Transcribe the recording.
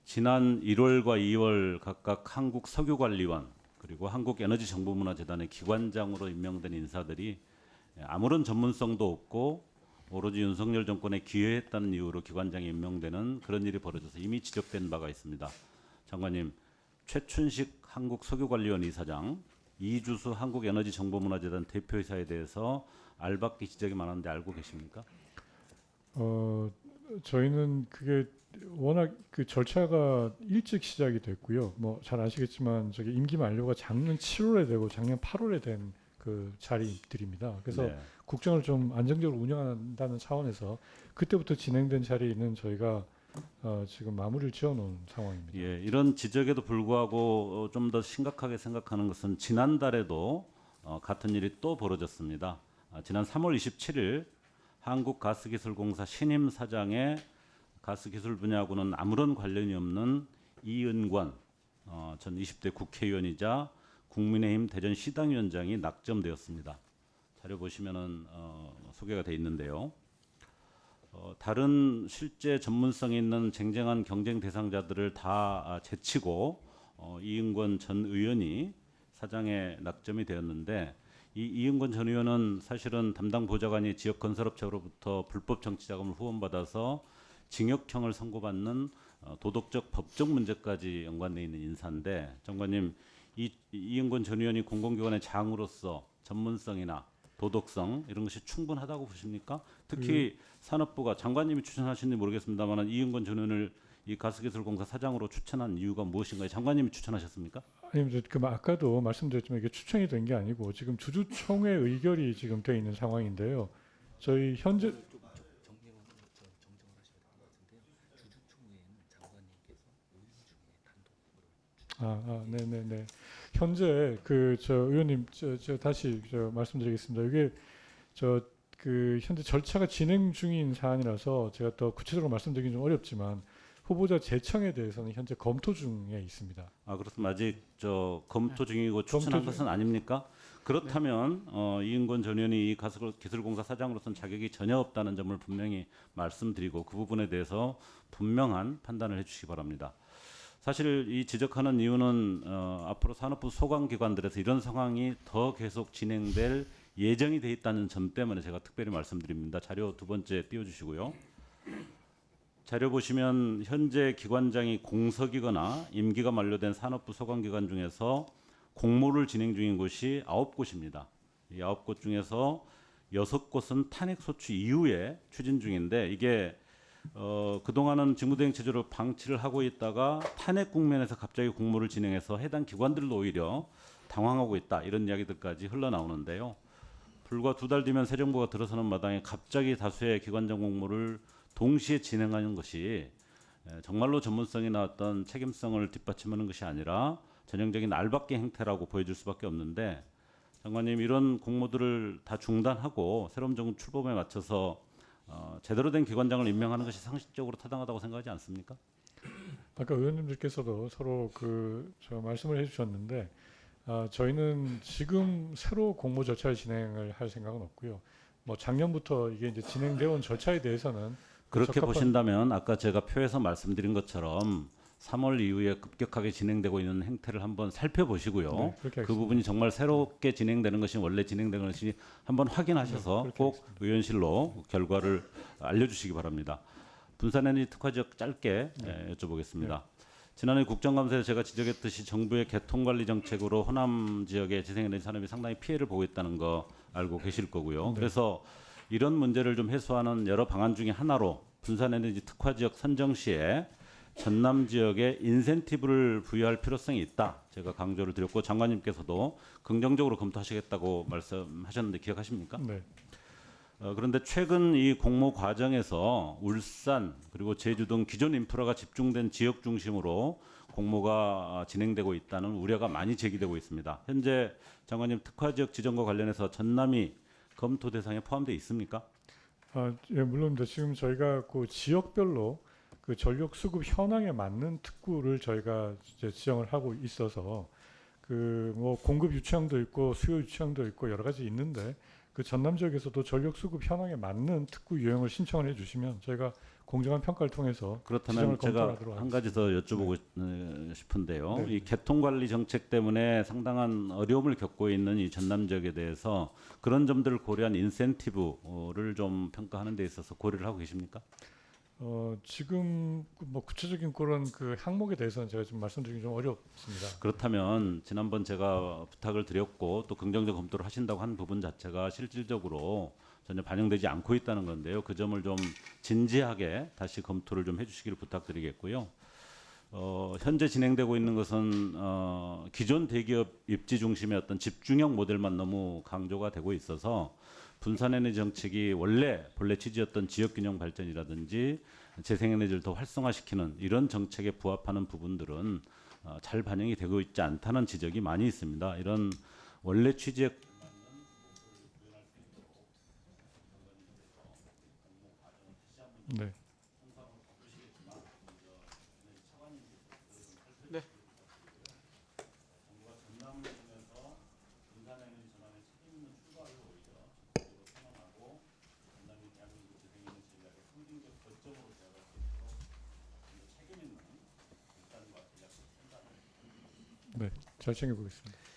지난 1월과 2월 각각 한국석유관리원 그리고 한국에너지정보문화재단의 기관장으로 임명된 인사들이 아무런 전문성도 없고 오로지 윤석열 정권에 기여했다는 이유로 기관장에 임명되는 그런 일이 벌어져서 이미 지적된 바가 있습니다. 장관님, 최춘식 한국석유관리원 이사장, 이주수 한국에너지정보문화재단 대표이사에 대해서 알박기 지적이 많았는데 알고 계십니까? 저희는 그게 워낙 그 절차가 일찍 시작이 됐고요. 뭐 잘 아시겠지만 저기 임기 만료가 작년 7월에 되고 작년 8월에 된 그 자리들입니다. 그래서 네. 국정을 좀 안정적으로 운영한다는 차원에서 그때부터 진행된 자리는 저희가 지금 마무리를 지어놓은 상황입니다. 예, 이런 지적에도 불구하고 좀 더 심각하게 생각하는 것은 지난달에도 같은 일이 또 벌어졌습니다. 지난 3월 27일 한국가스기술공사 신임 사장의 가스기술 분야하고는 아무런 관련이 없는 이은권 전 20대 국회의원이자 국민의힘 대전시당위원장이 낙점되었습니다. 자료 보시면은 소개가 돼 있는데요. 다른 실제 전문성이 있는 쟁쟁한 경쟁 대상자들을 다 제치고 이은권 전 의원이 사장에 낙점이 되었는데 이 이은권 전 의원은 사실은 담당 보좌관이 지역건설업체로부터 불법 정치자금을 후원받아서 징역형을 선고받는 도덕적 법적 문제까지 연관되어 있는 인사인데 장관님 이은권 전 의원이 공공기관의 장으로서 전문성이나 도덕성 이런 것이 충분하다고 보십니까? 특히 산업부가 장관님이 추천하신지 모르겠습니다만 이은권 전 의원을 이 가스기술공사 사장으로 추천한 이유가 무엇인가요? 장관님이 추천하셨습니까? 아니, 그 아까도 말씀드렸지만 이게 추천이 된 게 아니고 지금 주주총회 의결이 지금 돼 있는 상황인데요. 저희 현재 정정을 하셔야 될 것 같은데요. 주주총회에는 장관님께서 의원 중에 단독으로 네네네. 현재 저 의원님 저 다시 말씀드리겠습니다. 이게 그 현재 절차가 진행 중인 사안이라서 제가 더 구체적으로 말씀드리긴 좀 어렵지만 후보자 제청에 대해서는 현재 검토 중에 있습니다. 그렇습니다. 아직 검토 중이고 추천한 것은 아닙니까? 그렇다면 이은권 전 의원이 이 가스기술공사 사장으로서는 자격이 전혀 없다는 점을 분명히 말씀드리고 그 부분에 대해서 분명한 판단을 해주시기 바랍니다. 사실 이 지적하는 이유는 앞으로 산업부 소관기관들에서 이런 상황이 더 계속 진행될 예정이 돼 있다는 점 때문에 제가 특별히 말씀드립니다. 자료 두 번째 띄워주시고요. 자료 보시면 현재 기관장이 공석이거나 임기가 만료된 산업부 소관기관 중에서 공모를 진행 중인 곳이 9곳입니다. 이 9곳 중에서 6곳은 탄핵소추 이후에 추진 중인데 이게 그동안은 직무대행 체제로 방치를 하고 있다가 탄핵 국면에서 갑자기 공모를 진행해서 해당 기관들도 오히려 당황하고 있다 이런 이야기들까지 흘러나오는데요. 불과 2달 뒤면 새 정부가 들어서는 마당에 갑자기 다수의 기관장 공모를 동시에 진행하는 것이 정말로 전문성이나 어떤 책임성을 뒷받침하는 것이 아니라 전형적인 알박기 행태라고 보여줄 수밖에 없는데 장관님 이런 공모들을 다 중단하고 새로운 정부 출범에 맞춰서 제대로 된 기관장을 임명하는 것이 상식적으로 타당하다고 생각하지 않습니까? 아까 의원님들께서도 서로 저 말씀을 해주셨는데 저희는 지금 새로 공모 절차를 진행을 할 생각은 없고요. 뭐 작년부터 이게 이제 진행되어 온 절차에 대해서는 그렇게 보신다면 아까 제가 표에서 말씀드린 것처럼 3월 이후에 급격하게 진행되고 있는 행태를 한번 살펴보시고요. 네, 그렇게 그 부분이 정말 새롭게 진행되는 것이 원래 진행되는 것이 한번 확인하셔서 네, 꼭 의원실로 결과를 알려주시기 바랍니다. 분산에너지 특화 지역 짧게 여쭤보겠습니다. 지난해 국정감사에서 제가 지적했듯이 정부의 개통관리 정책으로 호남 지역의 재생에너지 산업이 상당히 피해를 보고 있다는 거 알고 계실 거고요. 그래서 이런 문제를 좀 해소하는 여러 방안 중에 하나로 분산에너지 특화 지역 선정 시에 전남 지역에 인센티브를 부여할 필요성이 있다. 제가 강조를 드렸고 장관님께서도 긍정적으로 검토하시겠다고 말씀하셨는데 기억하십니까? 네. 그런데 최근 이 공모 과정에서 울산 그리고 제주 등 기존 인프라가 집중된 지역 중심으로 공모가 진행되고 있다는 우려가 많이 제기되고 있습니다. 현재 장관님 특화 지역 지정과 관련해서 전남이 검토 대상에 포함되어 있습니까? 예, 물론입니다. 지금 저희가 그 지역별로 그 전력 수급 현황에 맞는 특구를 저희가 이제 지정을 하고 있어서 그 뭐 공급 유치형도 있고 수요 유치형도 있고 여러 가지 있는데 그 전남 지역에서도 전력 수급 현황에 맞는 특구 유형을 신청을 해주시면 저희가 공정한 평가를 통해서 그렇다면 지정을 제가 검토하도록 한 가지 더 여쭤보고 싶은데요. 네. 이 개통관리 정책 때문에 상당한 어려움을 겪고 있는 이 전남 지역에 대해서 그런 점들을 고려한 인센티브를 좀 평가하는 데 있어서 고려를 하고 계십니까? 지금 뭐 구체적인 그런 그 항목에 대해서는 제가 좀 말씀드리기 좀 어렵습니다. 그렇다면 지난번 제가 부탁을 드렸고 또 긍정적 검토를 하신다고 한 부분 자체가 실질적으로 전혀 반영되지 않고 있다는 건데요. 그 점을 좀 진지하게 다시 검토를 좀 해주시기를 부탁드리겠고요. 현재 진행되고 있는 것은 기존 대기업 입지 중심의 어떤 집중형 모델만 너무 강조가 되고 있어서 분산에너지 정책이 본래 취지였던 지역균형 발전이라든지 재생에너지를 더 활성화시키는 이런 정책에 부합하는 부분들은 잘 반영이 되고 있지 않다는 지적이 많이 있습니다. 이런 원래 취지에 네. 네. 네, 잘 챙겨보겠습니다.